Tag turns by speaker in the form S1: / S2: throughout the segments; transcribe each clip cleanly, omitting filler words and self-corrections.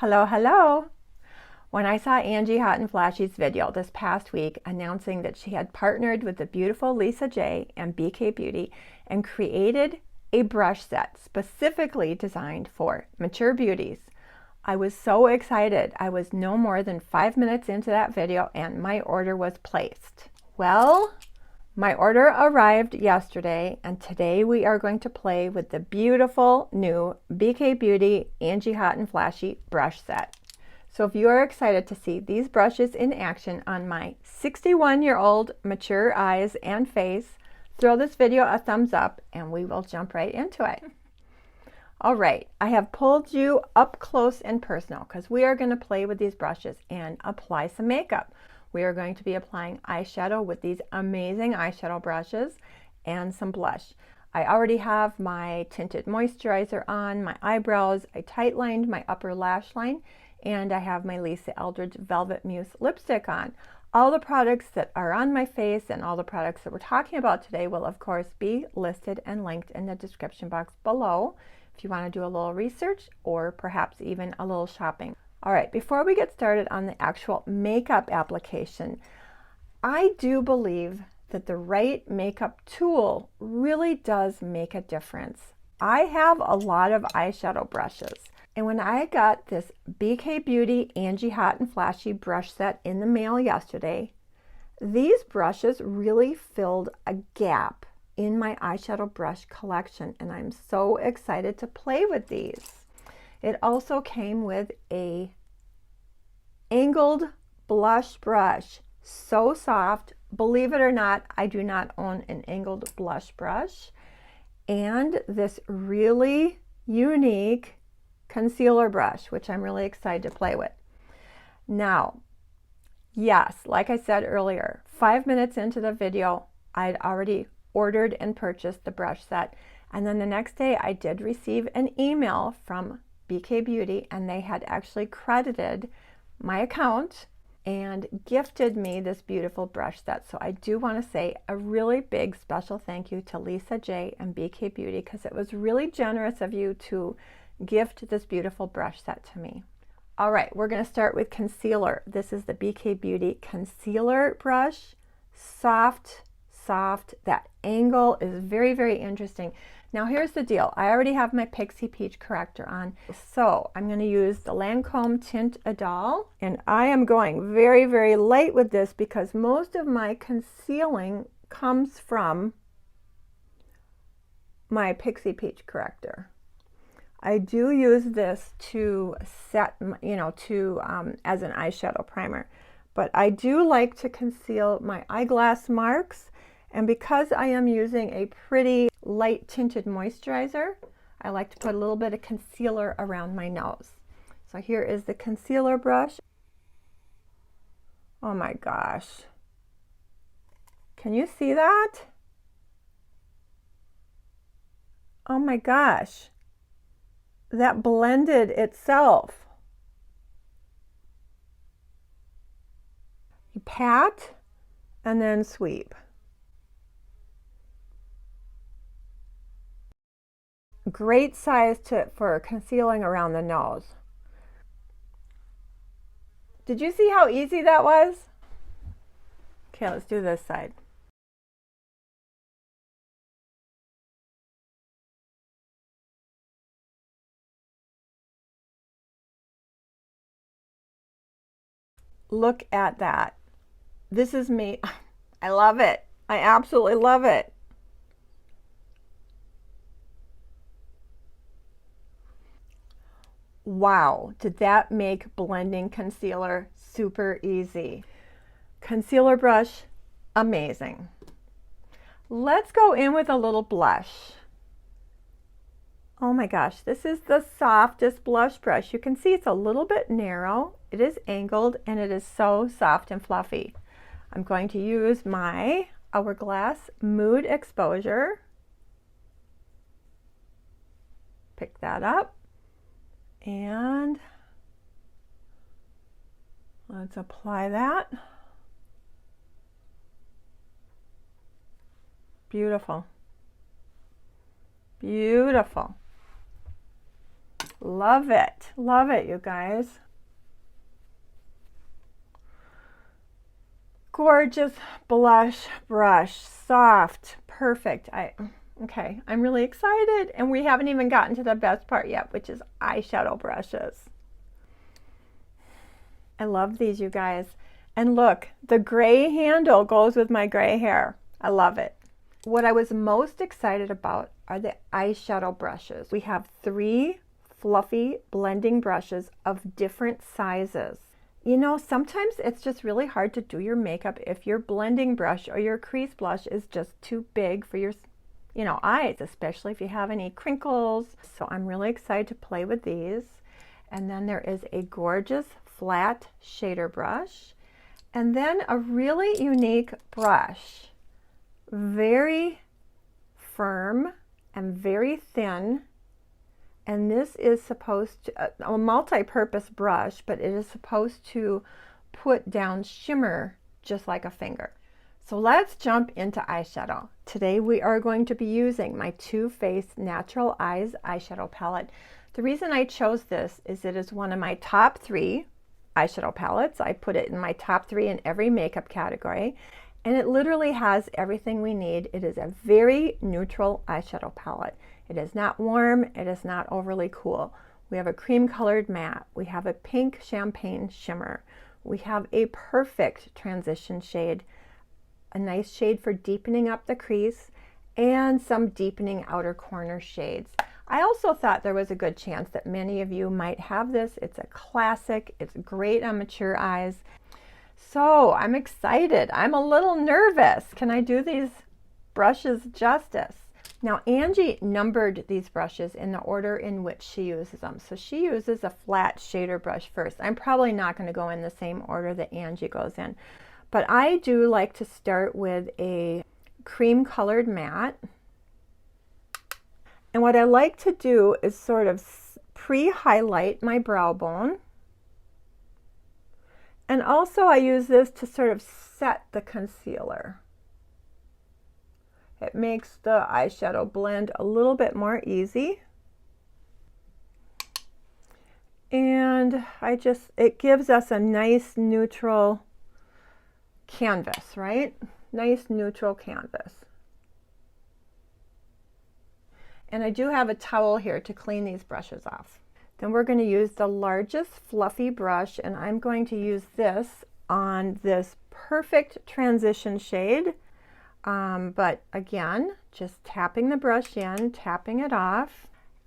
S1: Hello, hello! When I saw Angie Hot and Flashy's video this past week announcing that she had partnered with the beautiful LisaJ and BK Beauty and created a brush set specifically designed for mature beauties, I was so excited. I was no more than 5 minutes into that video and my order was placed. Well, my order arrived yesterday, and today we are going to play with the beautiful new BK Beauty Angie Hot and Flashy brush set. So if you are excited to see these brushes in action on my 61-year-old mature eyes and face, throw this video a thumbs up and we will jump right into it. All right, I have pulled you up close and personal because we are going to play with these brushes and apply some makeup. We are going to be applying eyeshadow with these amazing eyeshadow brushes and some blush. I already have my tinted moisturizer on my eyebrows. I tight lined my upper lash line, and I have my Lisa Eldridge Velvet Mousse lipstick on. All the products that are on my face and all the products that we're talking about today will of course be listed and linked in the description box below if you want to do a little research or perhaps even a little shopping. All right, before we get started on the actual makeup application, I do believe that the right makeup tool really does make a difference. I have a lot of eyeshadow brushes, and when I got this BK Beauty Angie Hot and Flashy brush set in the mail yesterday, these brushes really filled a gap in my eyeshadow brush collection, and I'm so excited to play with these. It also came with a angled blush brush. So soft. Believe it or not, I do not own an angled blush brush. And this really unique concealer brush, which I'm really excited to play with. Now, yes, like I said earlier, 5 minutes into the video, I'd already ordered and purchased the brush set. And then the next day I did receive an email from BK Beauty, and they had actually credited my account and gifted me this beautiful brush set. So I do want to say a really big special thank you to LisaJ and BK Beauty, because it was really generous of you to gift this beautiful brush set to me. All right, we're going to start with concealer. This is the BK Beauty concealer brush. Soft. That angle is very, very interesting. Now here's the deal. I already have my Pixie Peach corrector on, so I'm going to use the Lancome Tint Idole, and I am going very, very light with this because most of my concealing comes from my Pixie Peach corrector. I do use this to set, as an eyeshadow primer, but I do like to conceal my eyeglass marks. And because I am using a pretty light tinted moisturizer, I like to put a little bit of concealer around my nose. So here is the concealer brush. Oh my gosh. Can you see that? Oh my gosh. That blended itself. You pat and then sweep. Great size for concealing around the nose. Did you see how easy that was? Okay, let's do this side. Look at that. This is me. I love it. I absolutely love it. Wow, did that make blending concealer super easy. Concealer brush, amazing. Let's go in with a little blush. Oh my gosh, this is the softest blush brush. You can see it's a little bit narrow, it is angled, and it is so soft and fluffy. I'm going to use my Hourglass Mood Exposure. Pick that up. And let's apply that. Beautiful. Beautiful. Love it. Love it, you guys. Gorgeous blush brush. Soft. Perfect. Okay, I'm really excited. And we haven't even gotten to the best part yet, which is eyeshadow brushes. I love these, you guys. And look, the gray handle goes with my gray hair. I love it. What I was most excited about are the eyeshadow brushes. We have 3 fluffy blending brushes of different sizes. You know, sometimes it's just really hard to do your makeup if your blending brush or your crease blush is just too big for your, eyes, especially if you have any crinkles. So I'm really excited to play with these. And then there is a gorgeous flat shader brush. And then a really unique brush. Very firm and very thin. And this is supposed to, a multi-purpose brush, but it is supposed to put down shimmer just like a finger. So let's jump into eyeshadow. Today we are going to be using my Too Faced Natural Eyes eyeshadow palette. The reason I chose this is it is one of my top 3 eyeshadow palettes. I put it in my top 3 in every makeup category, and it literally has everything we need. It is a very neutral eyeshadow palette. It is not warm, it is not overly cool. We have a cream colored matte, we have a pink champagne shimmer, we have a perfect transition shade, a nice shade for deepening up the crease, and some deepening outer corner shades. I also thought there was a good chance that many of you might have this. It's a classic, it's great on mature eyes. So I'm excited. I'm a little nervous. Can I do these brushes justice? Now Angie numbered these brushes in the order in which she uses them. So she uses a flat shader brush first. I'm probably not going to go in the same order that Angie goes in. But I do like to start with a cream colored matte. And what I like to do is sort of pre-highlight my brow bone. And also I use this to sort of set the concealer. It makes the eyeshadow blend a little bit more easy. And it gives us a nice neutral canvas, right? Nice neutral canvas. And I do have a towel here to clean these brushes off. Then we're going to use the largest fluffy brush, and I'm going to use this on this perfect transition shade. But again, just tapping the brush in, tapping it off.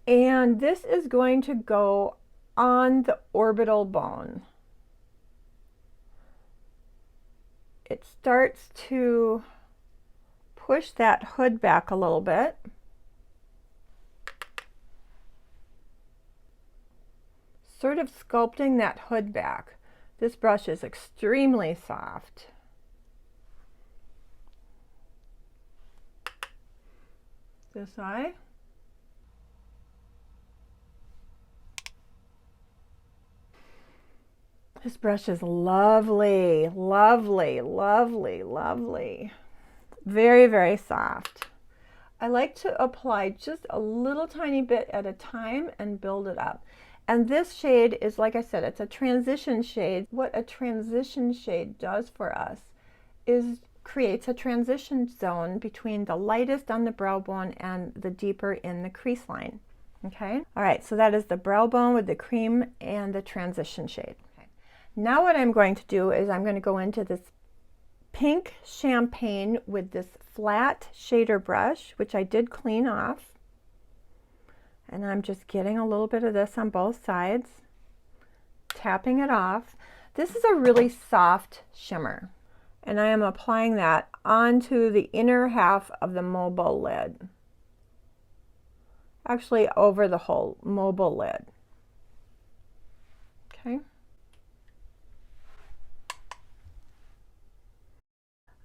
S1: And this is going to go on the orbital bone. It starts to push that hood back a little bit. Sort of sculpting that hood back. This brush is extremely soft. This eye. This brush is lovely, lovely, lovely, lovely. Very, very soft. I like to apply just a little tiny bit at a time and build it up. And this shade is, like I said, it's a transition shade. What a transition shade does for us is creates a transition zone between the lightest on the brow bone and the deeper in the crease line. Okay? All right, so that is the brow bone with the cream and the transition shade. Okay. Now what I'm going to do is I'm going to go into this pink champagne with this flat shader brush, which I did clean off. And I'm just getting a little bit of this on both sides, tapping it off. This is a really soft shimmer, and I am applying that onto the inner half of the mobile lid. Actually, over the whole mobile lid. Okay.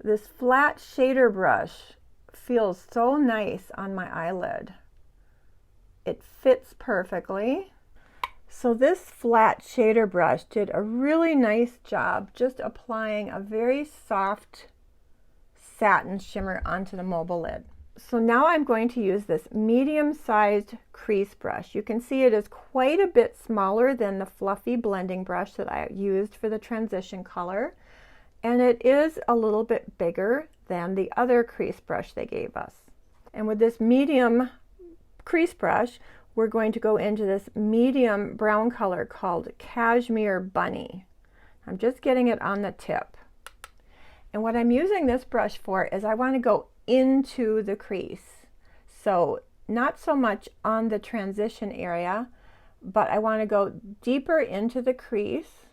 S1: This flat shader brush feels so nice on my eyelid. It fits perfectly. So this flat shader brush did a really nice job just applying a very soft satin shimmer onto the mobile lid. So now I'm going to use this medium-sized crease brush. You can see it is quite a bit smaller than the fluffy blending brush that I used for the transition color. And it is a little bit bigger than the other crease brush they gave us. And with this medium crease brush, we're going to go into this medium brown color called Cashmere Bunny. I'm just getting it on the tip. And what I'm using this brush for is I want to go into the crease. So not so much on the transition area, but I want to go deeper into the crease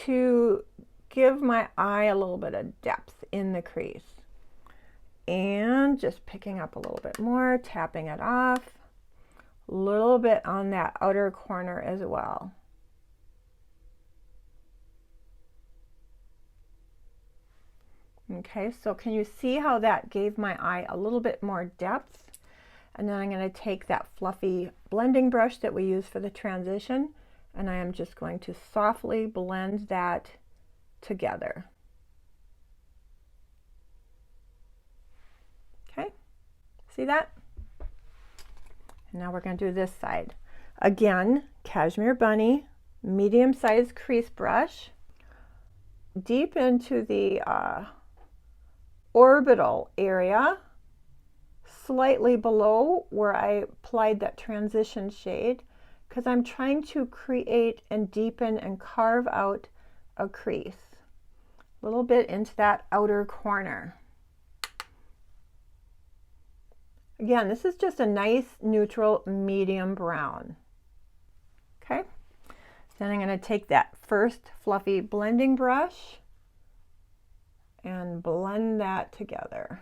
S1: to give my eye a little bit of depth in the crease. And just picking up a little bit more, tapping it off, a little bit on that outer corner as well. Okay, so can you see how that gave my eye a little bit more depth? And then I'm going to take that fluffy blending brush that we use for the transition, and I am just going to softly blend that together. Okay, see that? And now we're going to do this side. Again, Cashmere Bunny, medium-sized crease brush, deep into the orbital area, slightly below where I applied that transition shade, because I'm trying to create and deepen and carve out a crease. A little bit into that outer corner. Again, this is just a nice neutral medium brown. Okay, then I'm going to take that first fluffy blending brush and blend that together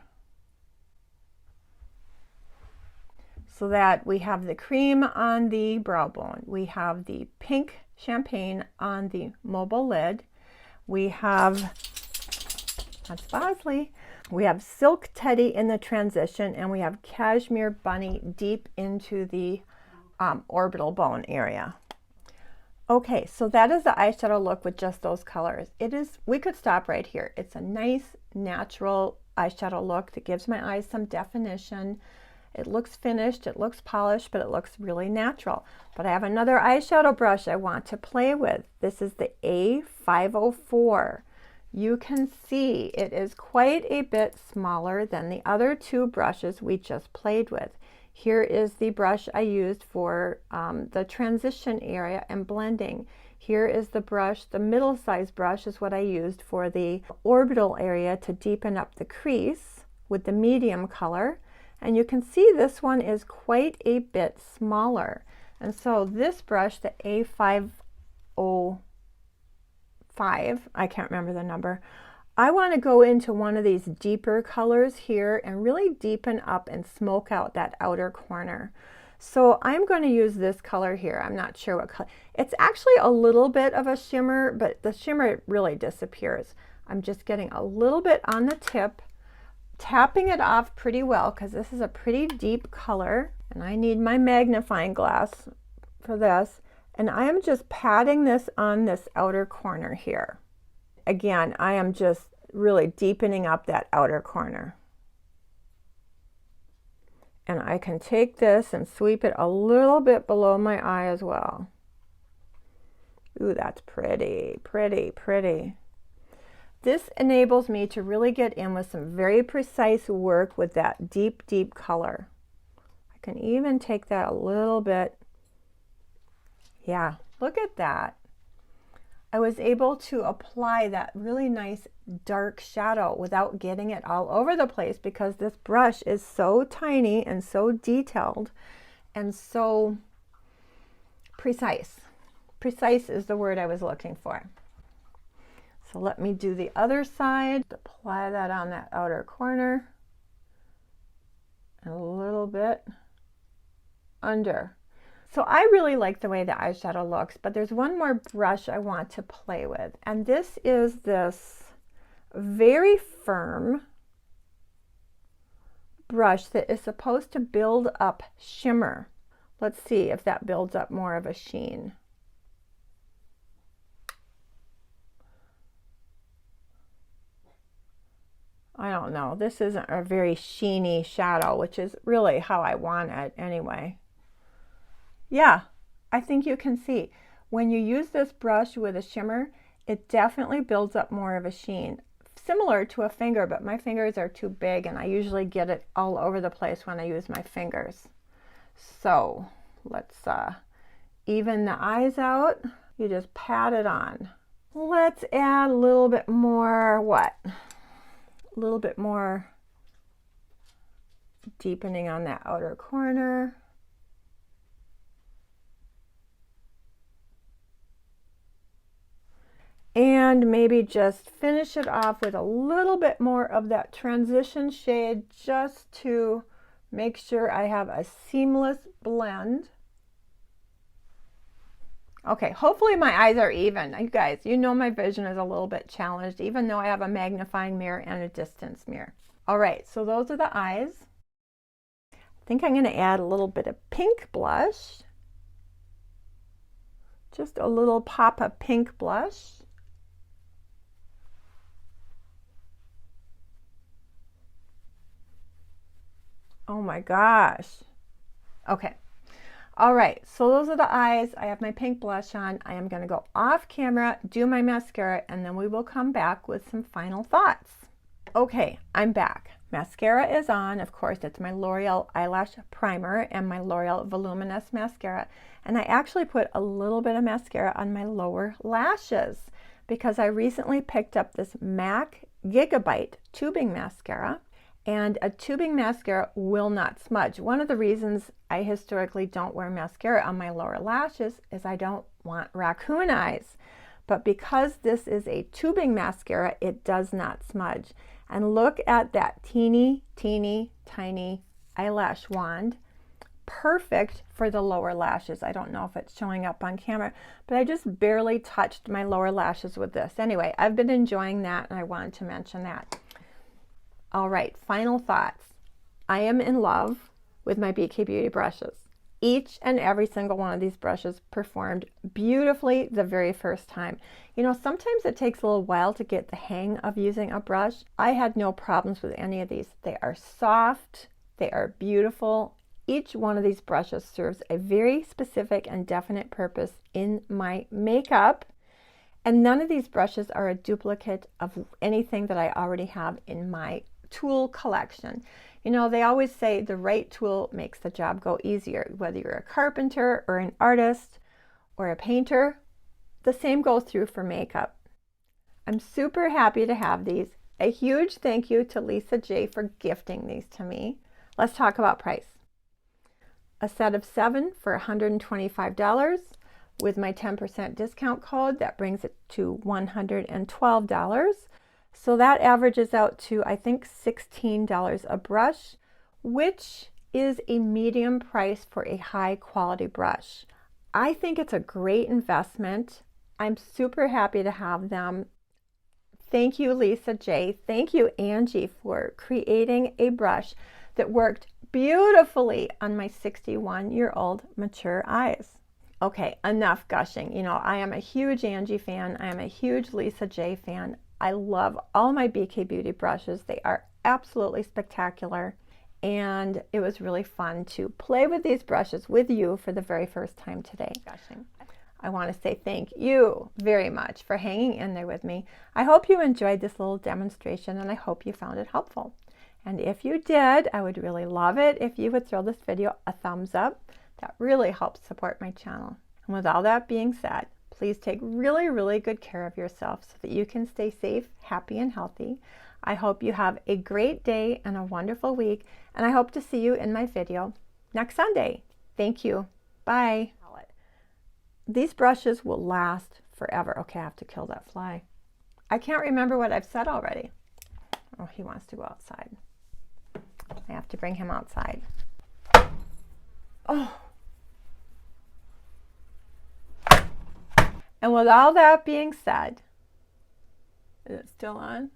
S1: so that we have the cream on the brow bone, we have the pink champagne on the mobile lid, we have, that's Bosley, we have Silk Teddy in the transition, and we have Cashmere Bunny deep into the orbital bone area. Okay, so that is the eyeshadow look with just those colors. It is, we could stop right here. It's a nice, natural eyeshadow look that gives my eyes some definition. It looks finished, it looks polished, but it looks really natural. But I have another eyeshadow brush I want to play with. This is the A504. You can see it is quite a bit smaller than the other two brushes we just played with. Here is the brush I used for the transition area and blending. Here is the brush, the middle-sized brush is what I used for the orbital area to deepen up the crease with the medium color. And you can see this one is quite a bit smaller. And so this brush, the A505, I can't remember the number, I want to go into one of these deeper colors here and really deepen up and smoke out that outer corner. So I'm going to use this color here. I'm not sure what color. It's actually a little bit of a shimmer, but the shimmer really disappears. I'm just getting a little bit on the tip, tapping it off pretty well because this is a pretty deep color and I need my magnifying glass for this. And I am just patting this on this outer corner here. Again, I am just really deepening up that outer corner. And I can take this and sweep it a little bit below my eye as well. Ooh, that's pretty, pretty, pretty. This enables me to really get in with some very precise work with that deep, deep color. I can even take that a little bit. Yeah, look at that. I was able to apply that really nice dark shadow without getting it all over the place because this brush is so tiny and so detailed and so precise. Precise is the word I was looking for. So let me do the other side. Apply that on that outer corner and a little bit under. So I really like the way the eyeshadow looks, but there's one more brush I want to play with. And this is this very firm brush that is supposed to build up shimmer. Let's see if that builds up more of a sheen. I don't know. This isn't a very sheeny shadow, which is really how I want it anyway. Yeah, I think you can see. When you use this brush with a shimmer, it definitely builds up more of a sheen. Similar to a finger, but my fingers are too big and I usually get it all over the place when I use my fingers. So let's even the eyes out. You just pat it on. Let's add a little bit more, what? A little bit more deepening on that outer corner. And maybe just finish it off with a little bit more of that transition shade just to make sure I have a seamless blend. Okay, hopefully my eyes are even. You guys, you know my vision is a little bit challenged, even though I have a magnifying mirror and a distance mirror. All right, so those are the eyes. I think I'm going to add a little bit of pink blush. Just a little pop of pink blush. Oh my gosh. Okay. All right, so those are the eyes. I have my pink blush on. I am going to go off camera, do my mascara, and then we will come back with some final thoughts. Okay, I'm back. Mascara is on. Of course, it's my L'Oreal Eyelash Primer and my L'Oreal Voluminous Mascara. And I actually put a little bit of mascara on my lower lashes because I recently picked up this MAC Gigabyte tubing mascara. And a tubing mascara will not smudge. One of the reasons I historically don't wear mascara on my lower lashes is I don't want raccoon eyes. But because this is a tubing mascara, it does not smudge. And look at that teeny, teeny, tiny eyelash wand. Perfect for the lower lashes. I don't know if it's showing up on camera, but I just barely touched my lower lashes with this. Anyway, I've been enjoying that and I wanted to mention that. All right, final thoughts. I am in love with my BK Beauty brushes. Each and every single one of these brushes performed beautifully the very first time. You know, sometimes it takes a little while to get the hang of using a brush. I had no problems with any of these. They are soft, they are beautiful. Each one of these brushes serves a very specific and definite purpose in my makeup. And none of these brushes are a duplicate of anything that I already have in my tool collection. You know, they always say the right tool makes the job go easier, whether you're a carpenter or an artist or a painter. The same goes through for makeup. I'm super happy to have these. A huge thank you to LisaJ for gifting these to me. Let's talk about price. A set of 7 for $125. With my 10% discount code, that brings it to $112. So that averages out to, I think, $16 a brush, which is a medium price for a high quality brush. I think it's a great investment. I'm super happy to have them. Thank you, LisaJ. Thank you, Angie, for creating a brush that worked beautifully on my 61-year-old mature eyes. Okay, enough gushing. You know, I am a huge Angie fan. I am a huge LisaJ fan. I love all my BK Beauty brushes. They are absolutely spectacular. And it was really fun to play with these brushes with you for the very first time today. Gushing. I want to say thank you very much for hanging in there with me. I hope you enjoyed this little demonstration and I hope you found it helpful. And if you did, I would really love it if you would throw this video a thumbs up. That really helps support my channel. And with all that being said, please take really, really good care of yourself so that you can stay safe, happy, and healthy. I hope you have a great day and a wonderful week, and I hope to see you in my video next Sunday. Thank you. Bye. These brushes will last forever. Okay, I have to kill that fly. I can't remember what I've said already. Oh, he wants to go outside. I have to bring him outside. Oh. And with all that being said, is it still on?